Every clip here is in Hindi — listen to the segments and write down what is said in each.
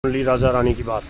ली राजा रानी की बात।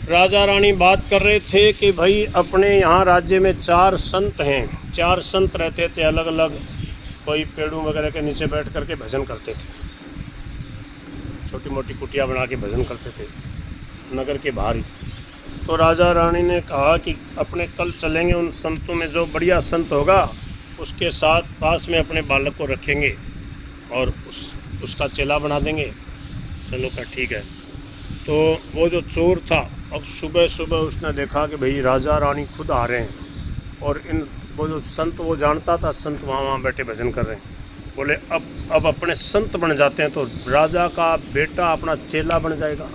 राजा रानी बात कर रहे थे कि भाई अपने यहाँ राज्य में 4 संत हैं। 4 संत रहते थे अलग अलग, कोई पेड़ों वगैरह के नीचे बैठ करके भजन करते थे, छोटी मोटी कुटिया बना के भजन करते थे नगर के बाहर ही। तो राजा रानी ने कहा कि अपने कल चलेंगे, उन संतों में जो बढ़िया संत होगा उसके साथ पास में अपने बालक को रखेंगे और उसका चेला बना देंगे। चलो का ठीक है। तो वो जो चोर था, अब सुबह सुबह उसने देखा कि भाई राजा रानी खुद आ रहे हैं और वो जो संत, वो जानता था संत वहाँ बैठे भजन कर रहे हैं। बोले अब अपने संत बन जाते हैं तो राजा का बेटा अपना चेला बन जाएगा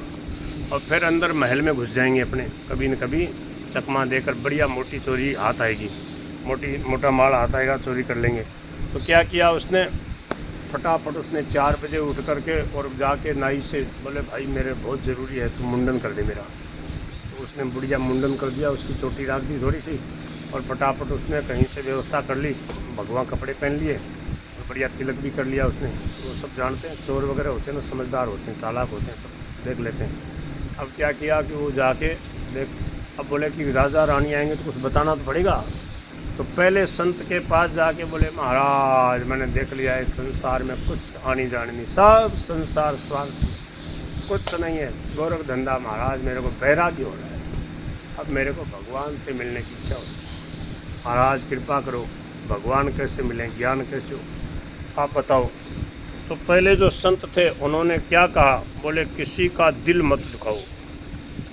और फिर अंदर महल में घुस जाएंगे अपने, कभी न कभी चकमा देकर बढ़िया मोटी चोरी हाथ आएगी, मोटा माल हाथ आएगा, चोरी कर लेंगे। तो क्या किया उसने, फटाफट उसने 4 बजे उठ करके और जाके नाई से बोले भाई मेरे बहुत ज़रूरी है, तू मुंडन कर दे मेरा। तो उसने बढ़िया मुंडन कर दिया, उसकी चोटी रख दी थोड़ी सी और फटाफट उसने कहीं से व्यवस्था कर ली, भगवा कपड़े पहन लिए और बढ़िया तिलक भी कर लिया उसने। वो सब जानते हैं, चोर वगैरह होते हैं ना, समझदार होते हैं, चालाक होते हैं, सब देख लेते हैं। अब क्या किया कि वो जाके देख, अब बोले कि राजा रानी आएंगे तो कुछ बताना तो पड़ेगा। तो पहले संत के पास जाके बोले महाराज मैंने देख लिया है संसार में कुछ आनी जानी नहीं, सब संसार स्वार्थ, कुछ नहीं है, गोरख धंधा। महाराज मेरे को वैराग्य हो रहा है, अब मेरे को भगवान से मिलने की इच्छा हो रही है, महाराज कृपा करो, भगवान कैसे मिलें, ज्ञान कैसे हो, आप बताओ। तो पहले जो संत थे उन्होंने क्या कहा, बोले किसी का दिल मत दुखाओ,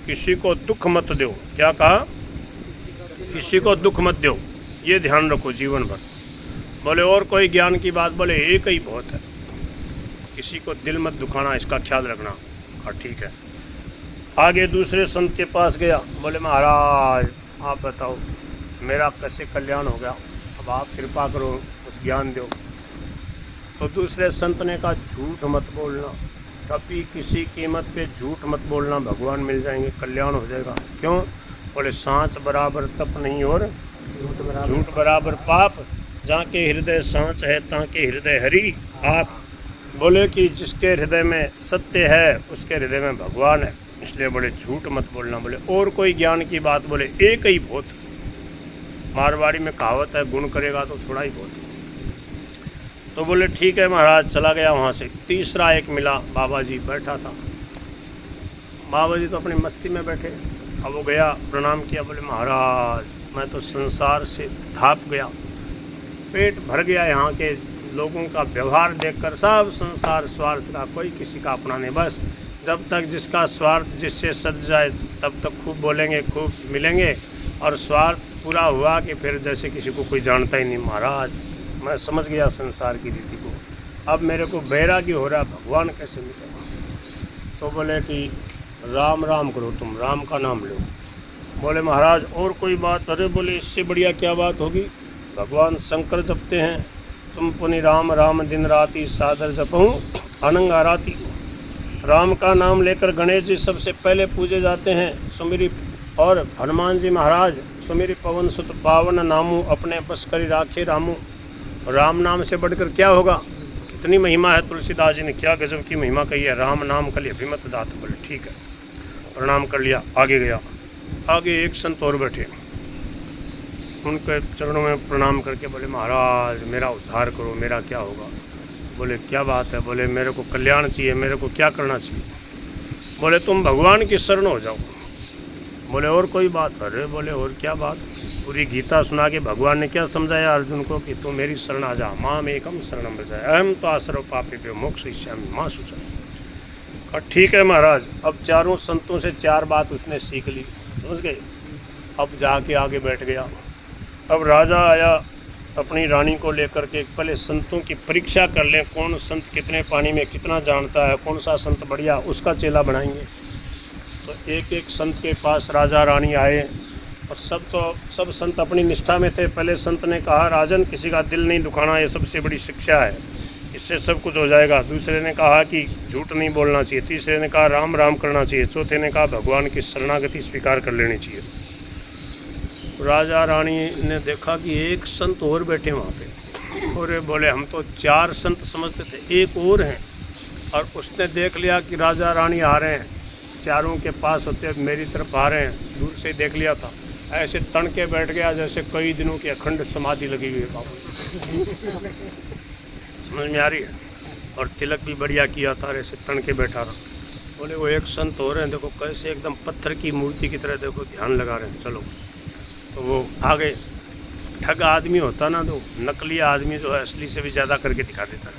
किसी को दुख मत दो। क्या कहा, किसी को दुख मत दो, ये ध्यान रखो जीवन भर। बोले और कोई ज्ञान की बात, बोले एक ही बहुत है, किसी को दिल मत दुखाना, इसका ख्याल रखना। हाँ ठीक है। आगे दूसरे संत के पास गया, बोले महाराज आप बताओ मेरा कैसे कल्याण हो गया, अब आप कृपा करो, कुछ ज्ञान दो। तो दूसरे संत ने कहा झूठ मत बोलना, कभी किसी कीमत पे झूठ मत बोलना, भगवान मिल जाएंगे, कल्याण हो जाएगा। क्यों, बोले सांच बराबर तप नहीं और झूठ बराबर पाप, जहाँ के हृदय सांच है तहाँ के हृदय हरि आप। बोले कि जिसके हृदय में सत्य है उसके हृदय में भगवान है, इसलिए बोले झूठ मत बोलना। बोले और कोई ज्ञान की बात, बोले एक ही बहुत। मारवाड़ी में कहावत है गुण करेगा तो थोड़ा ही बहुत। तो बोले ठीक है महाराज, चला गया वहाँ से। तीसरा एक मिला, बाबा जी बैठा था, बाबा जी तो अपनी मस्ती में बैठे। अब वो गया, प्रणाम किया, बोले महाराज मैं तो संसार से ढाप गया, पेट भर गया यहाँ के लोगों का व्यवहार देखकर, सब संसार स्वार्थ का, कोई किसी का अपना नहीं। बस जब तक जिसका स्वार्थ जिससे सज जाए तब तक खूब बोलेंगे, खूब मिलेंगे, और स्वार्थ पूरा हुआ कि फिर जैसे किसी को कोई जानता ही नहीं। महाराज मैं समझ गया संसार की रीति को, अब मेरे को वैराग्य हो रहा, भगवान कैसे मिलेगा। तो बोले कि राम राम करो, तुम राम का नाम लो। बोले महाराज और कोई बात, अरे बोले इससे बढ़िया क्या बात होगी, भगवान शंकर जपते हैं, तुम पुनि राम राम दिन राति सादर जपहूँ अनंग आराती। राम का नाम लेकर गणेश जी सबसे पहले पूजे जाते हैं, सुमिरी, और हनुमान जी महाराज सुमिरी पवन सुत पावन नामू, अपने बस करी राखे रामू। राम नाम से बढ़कर क्या होगा, कितनी महिमा है, तुलसीदास जी ने क्या गजब की महिमा कही है, राम नाम कली अभिमत दात। बोले ठीक है, प्रणाम कर लिया, आगे गया। आगे एक संत और बैठे, उनके चरणों में प्रणाम करके बोले महाराज मेरा उद्धार करो, मेरा क्या होगा। बोले क्या बात है, बोले मेरे को कल्याण चाहिए, मेरे को क्या करना चाहिए। बोले तुम भगवान की शरण हो जाओ। बोले और कोई बात, अरे बोले और क्या बात, पूरी गीता सुना के भगवान ने क्या समझाया अर्जुन को कि तू मेरी शरण आ जा, माम एकम शरणम व्रजामि अहम त्वां पापेभ्यो मोक्षयिष्यामि मा शुचः। ठीक है महाराज। अब चारों संतों से 4 बात उसने सीख ली, समझ गए। अब जाके आगे बैठ गया। अब राजा आया अपनी रानी को लेकर के, पहले संतों की परीक्षा कर लें, कौन संत कितने पानी में कितना जानता है, कौन सा संत बढ़िया, उसका चेला बनाएंगे। तो एक एक संत के पास राजा रानी आए और सब संत अपनी निष्ठा में थे। पहले संत ने कहा राजन किसी का दिल नहीं दुखाना, ये सबसे बड़ी शिक्षा है, इससे सब कुछ हो जाएगा। दूसरे ने कहा कि झूठ नहीं बोलना चाहिए। तीसरे ने कहा राम राम करना चाहिए। चौथे ने कहा भगवान की शरणागति स्वीकार कर लेनी चाहिए। राजा रानी ने देखा कि एक संत और बैठे वहाँ पे, और बोले हम तो 4 संत समझते थे, एक और हैं। और उसने देख लिया कि राजा रानी आ रहे हैं, चारों के पास होते मेरी तरफ आ रहे हैं, दूर से देख लिया था, ऐसे तन के बैठ गया जैसे कई दिनों की अखंड समाधि लगी हुई है बाबू। समझ में आ रही है? और तिलक भी बढ़िया किया था, ऐसे तन के बैठा था। बोले वो एक संत हो रहे हैं, देखो कैसे एकदम पत्थर की मूर्ति की तरह देखो ध्यान लगा रहे हैं, चलो। तो वो आ गए। ठग आदमी होता ना, तो नकली आदमी जो है असली से भी ज़्यादा करके दिखा देता है।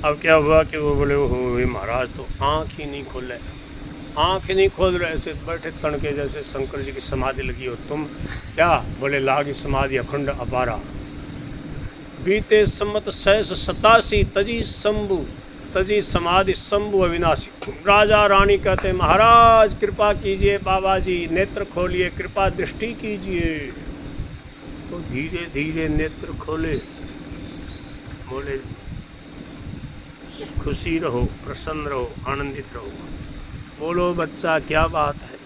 अब क्या हुआ कि वो बोले हो महाराज तो आँख ही नहीं खोल रहे, आँख ही नहीं खोल रहे, ऐसे बैठे तड़के जैसे शंकर जी की समाधि लगी हो। तुम क्या? बोले लागी समाधि अखंड अपारा, बीते सम्मत 687 तजी शंभु, तजी समाधि शंभु अविनाशी। राजा रानी कहते महाराज कृपा कीजिए, बाबा जी नेत्र खोलिए, कृपा दृष्टि कीजिए। तो धीरे धीरे नेत्र खोले, बोले खुशी रहो, प्रसन्न रहो, आनंदित रहो। बोलो बच्चा क्या बात है?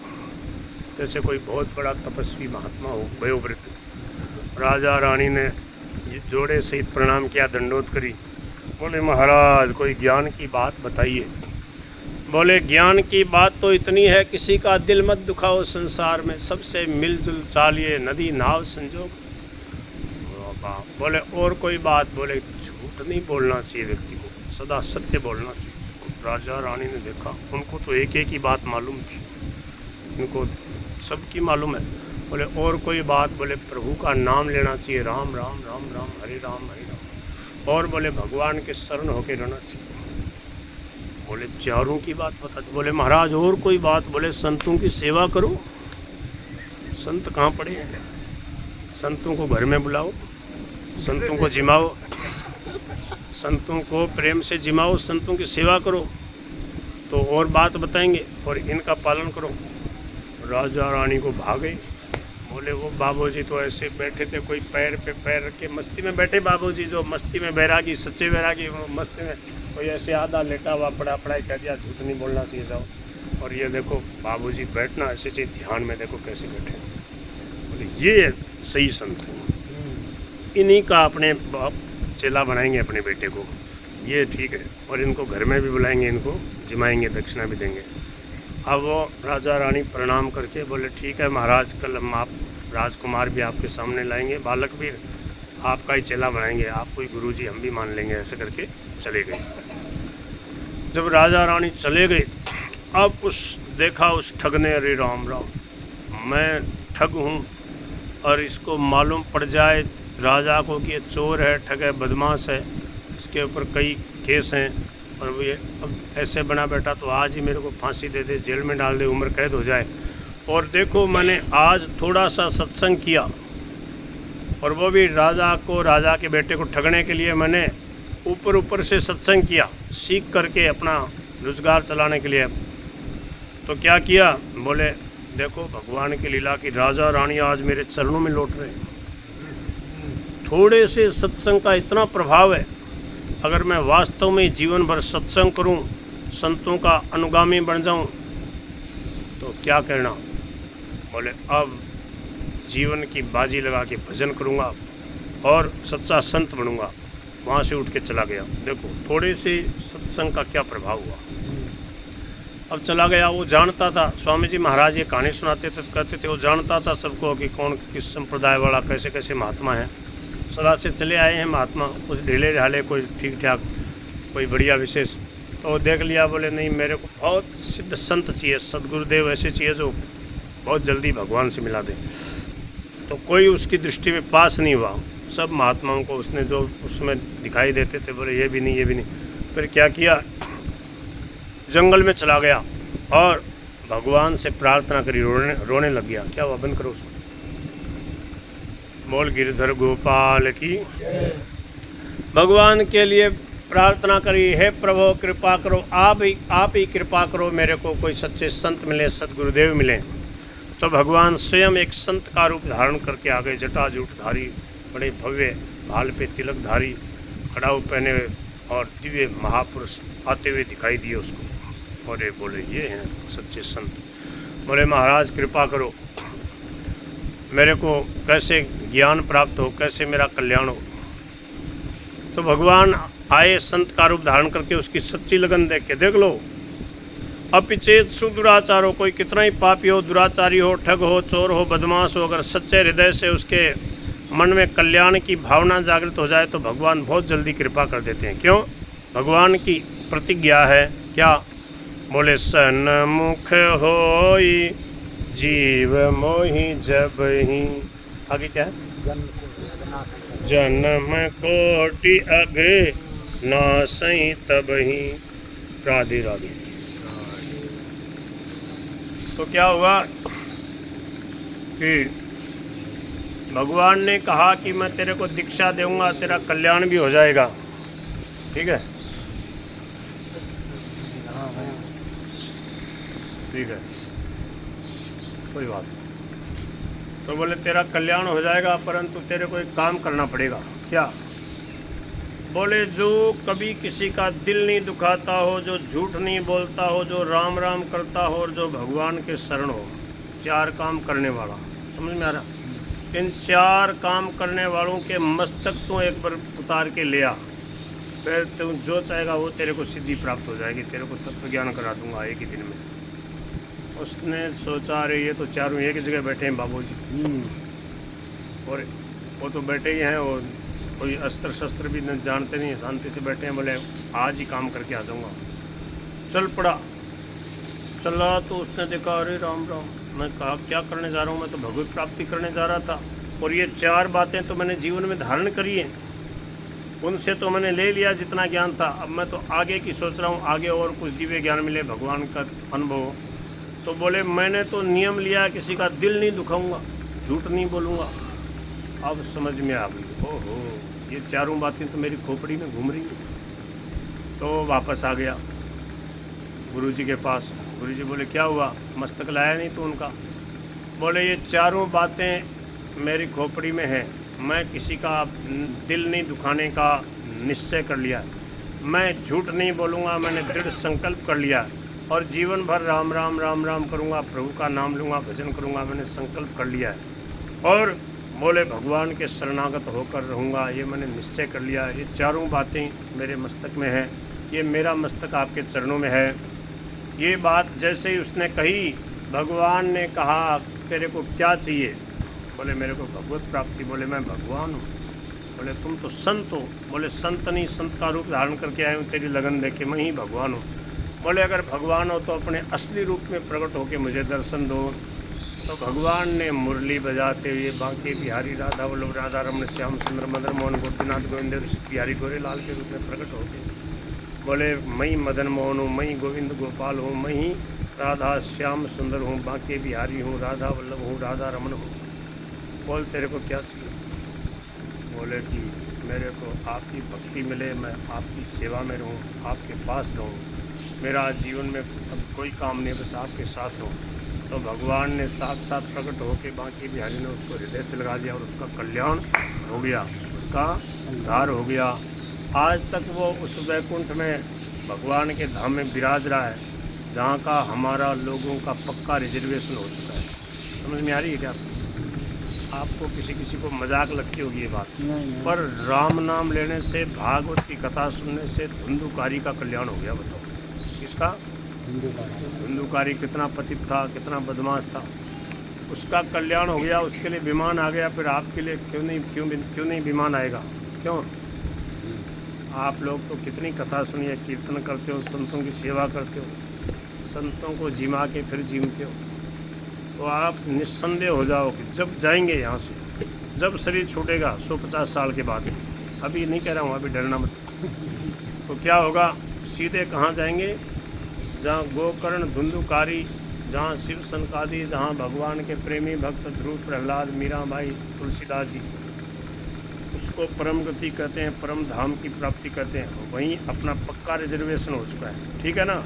जैसे कोई बहुत बड़ा तपस्वी महात्मा हो, वयोवृद्ध। राजा रानी ने जोड़े सहित प्रणाम किया, दंडोत करी। बोले महाराज कोई ज्ञान की बात बताइए। बोले ज्ञान की बात तो इतनी है, किसी का दिल मत दुखाओ, संसार में सबसे मिलजुल चालिए, नदी नाव संजोग। बोले और कोई बात? बोले झूठ नहीं बोलना चाहिए व्यक्ति को, सदा सत्य बोलना चाहिए। राजा रानी ने देखा, उनको तो एक एक ही बात मालूम थी, उनको सबकी मालूम है। बोले और कोई बात? बोले प्रभु का नाम लेना चाहिए, राम राम राम राम, हरे राम हरे राम। और बोले भगवान के शरण होके रहना चाहिए। बोले चारों की बात बता। बोले महाराज और कोई बात? बोले संतों की सेवा करो। संत कहाँ पड़े हैं? संतों को घर में बुलाओ, संतों को जिमाओ, संतों को प्रेम से जिमाओ, संतों की सेवा करो, तो और बात बताएंगे और इनका पालन करो। राजा रानी को भागे। बोले वो बाबूजी तो ऐसे बैठे थे, कोई पैर पे पैर रख के मस्ती में बैठे बाबूजी, जो मस्ती में बैरागी, सच्चे बैरागी, मस्ती में कोई ऐसे आधा लेटा हुआ पड़ा पढ़ाई कर दिया, झूठ नहीं बोलना चाहिए जाओ। और ये देखो बाबूजी बैठना ऐसे चाहिए, ध्यान में देखो कैसे बैठे। बोले ये सही संत है, इन्हीं का अपने बाप चेला बनाएंगे अपने बेटे को, ये ठीक है। और इनको घर में भी बुलाएंगे, इनको जिमाएंगे, दक्षिणा भी देंगे। अब वो राजा रानी प्रणाम करके बोले ठीक है महाराज, कल हम आप राजकुमार भी आपके सामने लाएंगे, बालक भी आपका ही चेला बनाएंगे, आप कोई गुरुजी हम भी मान लेंगे। ऐसे करके चले गए। जब राजा रानी चले गए, अब उस देखा उस ठग ने, अरे राम राम मैं ठग हूँ, और इसको मालूम पड़ जाए राजा को कि ये चोर है, ठग है, बदमाश है, इसके ऊपर कई केस हैं, और ये अब ऐसे बना बैठा तो आज ही मेरे को फांसी दे दे, जेल में डाल दे, उम्र कैद हो जाए। और देखो मैंने आज थोड़ा सा सत्संग किया, और वो भी राजा को, राजा के बेटे को ठगने के लिए मैंने ऊपर ऊपर से सत्संग किया, सीख करके अपना रोजगार चलाने के लिए। तो क्या किया? बोले देखो भगवान की लीला की राजा रानी आज मेरे चरणों में लौट रहे हैं। थोड़े से सत्संग का इतना प्रभाव है, अगर मैं वास्तव में जीवन भर सत्संग करूं, संतों का अनुगामी बन जाऊं, तो क्या करना? बोले अब जीवन की बाजी लगा के भजन करूंगा और सच्चा संत बनूंगा। वहाँ से उठ के चला गया। देखो थोड़े से सत्संग का क्या प्रभाव हुआ। अब चला गया। वो जानता था, स्वामी जी महाराज ये कहानी सुनाते थे, कहते थे वो जानता था सबको कि कौन किस संप्रदाय वाला, कैसे कैसे महात्मा है। सदा से चले आए हैं महात्मा, कुछ ढीले ढाले, कोई ठीक ठाक, कोई बढ़िया विशेष। तो देख लिया, बोले नहीं मेरे को बहुत सिद्ध संत चाहिए, सदगुरुदेव ऐसे चाहिए जो बहुत जल्दी भगवान से मिला दे। तो कोई उसकी दृष्टि में पास नहीं हुआ। सब महात्माओं को उसने जो उसमें दिखाई देते थे, बोले ये भी नहीं, ये भी नहीं। फिर क्या किया, जंगल में चला गया और भगवान से प्रार्थना करी, रोने लग गया। क्या हुआ? बंद करो उसको। बोल गिरधर गोपाल की। भगवान के लिए प्रार्थना करी, हे प्रभु कृपा करो, आप ही कृपा करो, मेरे को कोई सच्चे संत मिले, सदगुरुदेव मिले। तो भगवान स्वयं एक संत का रूप धारण करके आ गए, जटाजूटधारी, बड़े भव्य भाल पे तिलकधारी, खड़ाऊ पहने हुए और दिव्य महापुरुष आते हुए दिखाई दिए उसको। और ये बोले ये हैं सच्चे संत। बोले महाराज कृपा करो, मेरे को कैसे ज्ञान प्राप्त हो, कैसे मेरा कल्याण हो। तो भगवान आए संत का रूप धारण करके उसकी सच्ची लगन देख के देख लो। अपिचेत सुदुराचार हो, कोई कितना ही पापी हो, दुराचारी हो, ठग हो, चोर हो, बदमाश हो, अगर सच्चे हृदय से उसके मन में कल्याण की भावना जागृत हो जाए तो भगवान बहुत जल्दी कृपा कर देते हैं। क्यों? भगवान की प्रतिज्ञा है क्या? बोले सन्मुख होई जीव मोहि जब ही, आगे क्या है? जन्म कोटि अघे नासई तब ही। राधे राधे। तो क्या हुआ कि भगवान ने कहा कि मैं तेरे को दीक्षा दूंगा, तेरा कल्याण भी हो जाएगा। ठीक है, ठीक है, कोई बात नहीं। तो बोले तेरा कल्याण हो जाएगा, परंतु तेरे को एक काम करना पड़ेगा। क्या? बोले जो कभी किसी का दिल नहीं दुखाता हो, जो झूठ नहीं बोलता हो, जो राम राम करता हो और जो भगवान के शरण हो, 4 काम करने वाला। समझ में आ रहा? इन 4 काम करने वालों के मस्तक तो एक बार उतार के ले आ, फिर तुम जो चाहेगा वो तेरे को सिद्धि प्राप्त हो जाएगी, तेरे को तत्व ज्ञान करा दूंगा एक ही दिन में। उसने सोचा अरे ये तो चारों एक ही जगह बैठे हैं बाबूजी, और वो तो बैठे ही हैं, और कोई अस्त्र शस्त्र भी न जानते नहीं, शांति से बैठे हैं। बोले आज ही काम करके आ जाऊँगा। चल पड़ा, चला तो उसने देखा अरे राम राम, मैं कहा क्या करने जा रहा हूँ, मैं तो भगवत प्राप्ति करने जा रहा था, और ये 4 बातें तो मैंने जीवन में धारण करी हैं, उनसे तो मैंने ले लिया जितना ज्ञान था। अब मैं तो आगे की सोच रहा हूँ, आगे और कुछ दिव्य ज्ञान मिले, भगवान का अनुभव। तो बोले मैंने तो नियम लिया किसी का दिल नहीं दुखाऊंगा, झूठ नहीं बोलूँगा। अब समझ में आ गई, ओहो ये 4 बातें तो मेरी खोपड़ी में घूम रही हैं। तो वापस आ गया गुरुजी के पास। गुरुजी बोले क्या हुआ, मस्तक लाया नहीं तो उनका? बोले ये 4 बातें मेरी खोपड़ी में है, मैं किसी का दिल नहीं दुखाने का निश्चय कर लिया, मैं झूठ नहीं बोलूँगा, मैंने दृढ़ संकल्प कर लिया, और जीवन भर राम राम राम राम करूँगा, प्रभु का नाम लूँगा, भजन करूँगा, मैंने संकल्प कर लिया है। और बोले भगवान के शरणागत होकर रहूँगा, ये मैंने निश्चय कर लिया। ये 4 बातें मेरे मस्तक में है, ये मेरा मस्तक आपके चरणों में है। ये बात जैसे ही उसने कही, भगवान ने कहा तेरे को क्या चाहिए? बोले मेरे को भगवत प्राप्ति। बोले मैं भगवान हूँ। बोले तुम तो संत हो। बोले संत नहीं, संत का रूप धारण करके आए हूँ, तेरी लगन देख के मैं ही भगवान हूँ। बोले अगर भगवान हो तो अपने असली रूप में प्रकट होकर मुझे दर्शन दो। तो भगवान ने मुरली बजाते हुए बांके बिहारी राधा वल्लभ राधा रमण श्याम सुंदर मदन मोहन गोपीनाथ गोविंद बिहारी गोरे लाल के रूप में प्रकट होके बोले मैं ही मदन मोहन हूँ, मैं ही गोविंद गोपाल हूँ, मैं ही राधा श्याम सुंदर हूँ, बांके बिहारी हूँ, राधा वल्लभ हूँ, राधा रमन हूँ। बोल तेरे को क्या चाहिए? बोले कि मेरे को आपकी भक्ति मिले, मैं आपकी सेवा में रहूँ, आपके पास रहूँ, मेरा जीवन में अब कोई काम नहीं, बस आपके साथ रहूँ। तो भगवान ने साथ प्रकट होकर बांके बिहारी ने उसको हृदय से लगा दिया और उसका कल्याण हो गया, उसका उद्धार हो गया। आज तक वो उस वैकुंठ में भगवान के धाम में विराज रहा है, जहाँ का हमारा लोगों का पक्का रिजर्वेशन हो चुका है। समझ में आ रही है क्या आपको? किसी को मजाक लगती होगी ये बात, पर राम नाम लेने से, भागवत की कथा सुनने से धुंधुकारी का कल्याण हो गया। बताओ किसका? धुंधुकारी कितना पतित था, कितना बदमाश था, उसका कल्याण हो गया, उसके लिए विमान आ गया। फिर आपके लिए क्यों नहीं विमान आएगा? क्यों? आप लोग तो कितनी कथा सुनिए, कीर्तन करते हो, संतों की सेवा करते हो, संतों को जिमा के फिर जीमते हो। तो आप निस्संदेह हो जाओ कि जब जाएंगे यहाँ से, जब शरीर छूटेगा 150 साल के बाद, अभी नहीं कह रहा हूँ, अभी डरना मत, तो क्या होगा? सीधे कहाँ जाएंगे? जहाँ गोकर्ण धुंधुकारी, जहाँ शिव सनकादि, जहाँ भगवान के प्रेमी भक्त ध्रुव, प्रहलाद, मीराबाई, तुलसीदास जी, उसको परम गति कहते हैं, परम धाम की प्राप्ति कहते हैं। वहीं अपना पक्का रिजर्वेशन हो चुका है। ठीक है ना?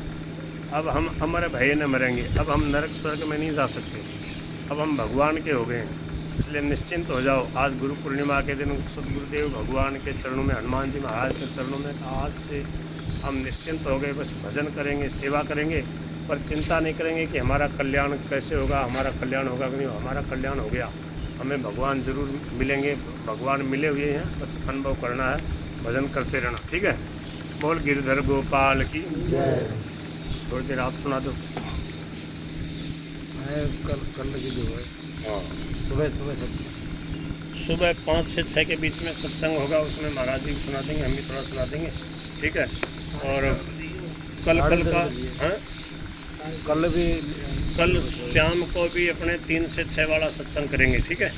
अब हम अमर भय न मरेंगे, अब हम नरक स्वर्ग में नहीं जा सकते, अब हम भगवान के हो गए हैं। इसलिए निश्चिंत हो जाओ। आज गुरु पूर्णिमा के दिन सदगुरुदेव भगवान के चरणों में, हनुमान जी महाराज के चरणों में, आज से हम निश्चिंत हो गए। बस भजन करेंगे, सेवा करेंगे, पर चिंता नहीं करेंगे कि हमारा कल्याण कैसे होगा, हमारा कल्याण होगा कि नहीं। हमारा कल्याण हो गया, हमें भगवान ज़रूर मिलेंगे, भगवान मिले हुए हैं, बस अनुभव करना है। भजन करते रहना, ठीक है। बोल गिरधर गोपाल की जय। थोड़ी देर आप सुना दो। कल की जो है हाँ, सुबह सुबह सब सुबह 5 से 6 के बीच में सत्संग होगा, उसमें महाराज जी सुना देंगे, हम भी थोड़ा सुना देंगे, ठीक है। और कल का हाँ, कल शाम को भी अपने 3 से 6 वाला सत्संग करेंगे, ठीक है।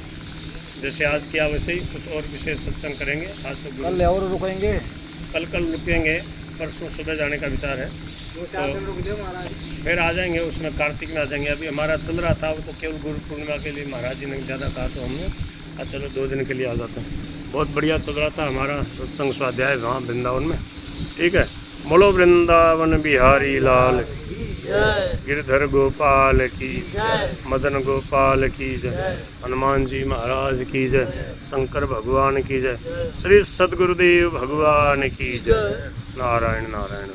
जैसे आज किया वैसे ही कुछ और विशेष सत्संग करेंगे। आज तो कल और रुकेंगे, कल रुकेंगे, परसों सुबह जाने का विचार है। 2-4 दिन रुक जाओ महाराज, फिर आ जाएंगे, उसमें कार्तिक में आ जाएंगे। अभी हमारा चल रहा था वो तो केवल गुरु पूर्णिमा के लिए महाराज जी ने ज़्यादा कहा, तो हमने चलो 2 दिन के लिए आ जाते हैं। बहुत बढ़िया चल रहा था हमारा सत्संग स्वाध्याय वहाँ वृंदावन में, ठीक है। बोलो वृंदावन बिहारी लाल गिरधर गोपाल की जय, मदन गोपाल की जय, हनुमान जी महाराज की जय, शंकर भगवान की जय, श्री सद्गुरुदेव भगवान की जय। नारायण नारायण।